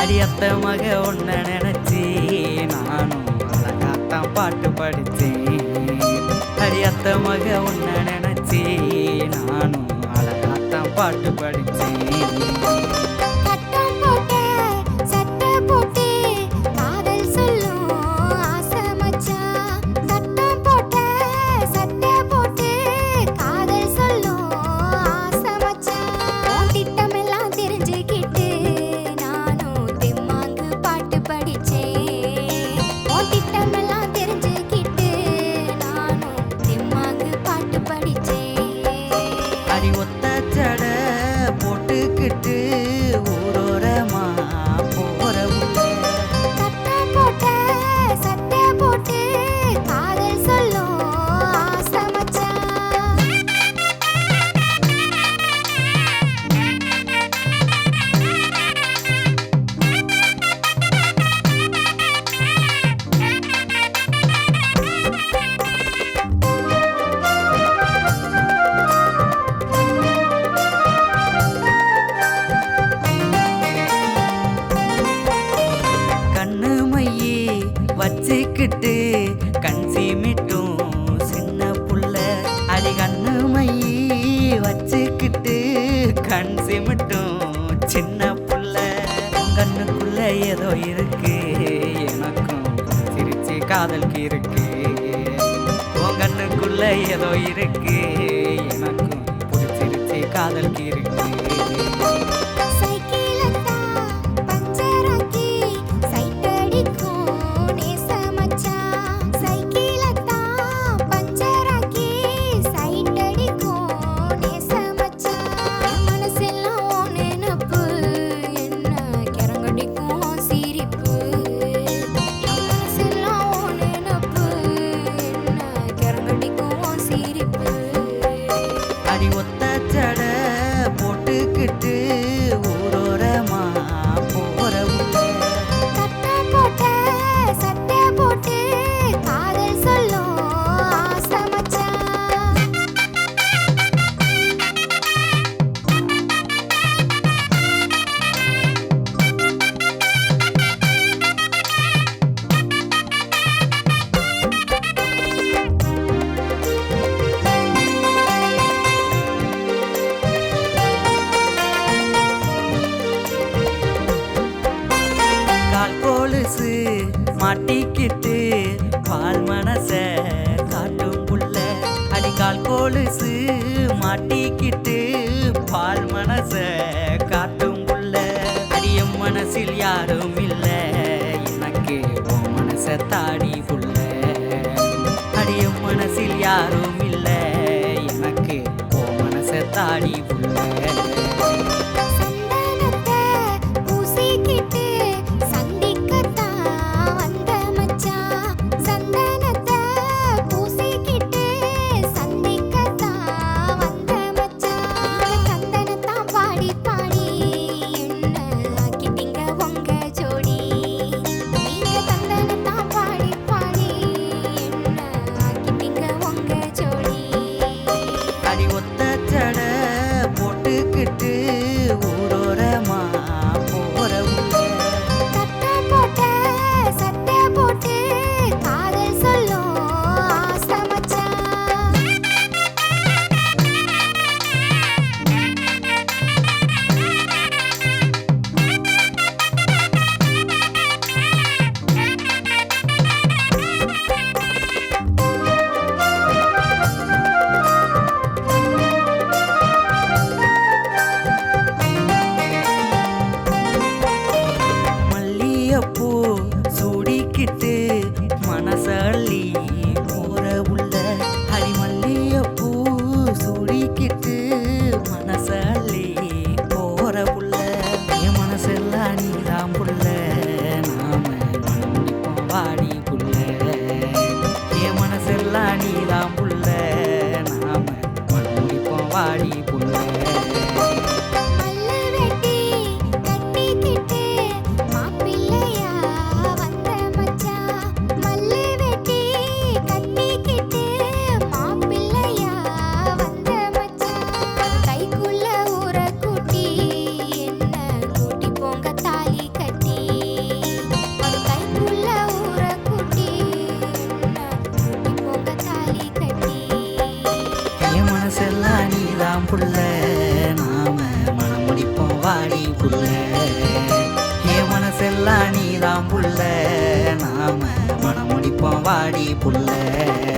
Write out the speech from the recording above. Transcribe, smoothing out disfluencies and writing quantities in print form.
அடியத்த மக ஒன்ன நினைச்சி நானும் அழகாத்தான் பாட்டு படிச்சேன். அடியத்த மக ஒன்ன நினைச்சி நானும் அழகாத்தான் பாட்டு படிச்சேன். அடி ஒத்த சட போட்டுக்கிட்டு ஊரோரமா போற வச்சுக்கிட்டு கண் சீமிட்டும் சின்ன புள்ள. அடி கண்ணு மையி வச்சுக்கிட்டு கண் சீமிட்டும் சின்ன புள்ள. கண்ணுக்குள்ள ஏதோ இருக்கு எனக்கும் சிரிச்சு காதலுக்கு இருக்கு. உன் கண்ணுக்குள்ள ஏதோ இருக்கு எனக்கும் பிடிச்சிருச்சு காதலுக்கு இருக்கு. அடி ஒத்த சட போட்டுக்கிட்டு ஊரோரமா போற மாட்டிக்கிட்டு பால் மனச காட்டும் புள்ள. அடிக்கால் கோலுசு மாட்டிக்கிட்டு பால் மனச காட்டும் புள்ள. அடியும் மனசில் யாரும் இல்ல எனக்கு உன் மனச தாடி புள்ள. அடியும் மனசில் யாரும் இல்ல எனக்கு உன் மனச தாடி புள்ள. உங்க வேண்டாம் புள்ள, நாம மனம் முடிப்போம் வாடி புள்ள.